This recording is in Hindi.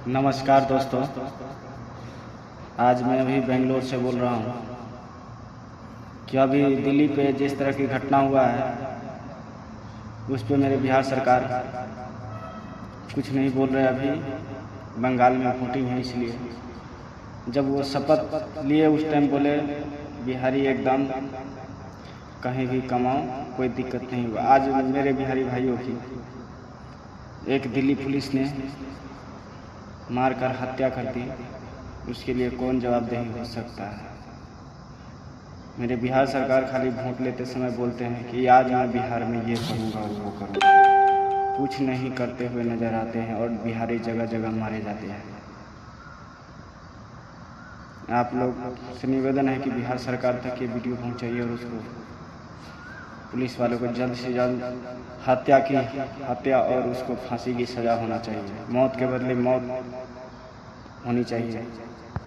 नमस्कार दोस्तों। आज मैं अभी बेंगलोर से बोल रहा हूँ कि अभी दिल्ली पे जिस तरह की घटना हुआ है उस पे मेरे बिहार सरकार कुछ नहीं बोल रहे। अभी बंगाल में वोटिंग है, इसलिए जब वो शपथ लिए उस टाइम बोले बिहारी एकदम कहीं भी कमाओ, कोई दिक्कत नहीं हुआ। आज मेरे बिहारी भाइयों की एक दिल्ली पुलिस ने मारकर हत्या कर दी, उसके लिए कौन जवाबदेही हो सकता है। मेरे बिहार सरकार खाली वोट लेते समय बोलते हैं कि आज मैं बिहार में ये करूँगा वो करूँगा, कुछ नहीं करते हुए नजर आते हैं और बिहारी जगह जगह मारे जाते हैं। आप लोग से निवेदन है कि बिहार सरकार तक ये वीडियो पहुँचाइए और उसको पुलिस वालों को जल्द से जल्द हत्या और उसको फांसी की सज़ा होना चाहिए। मौत के बदले मौत होनी चाहिए।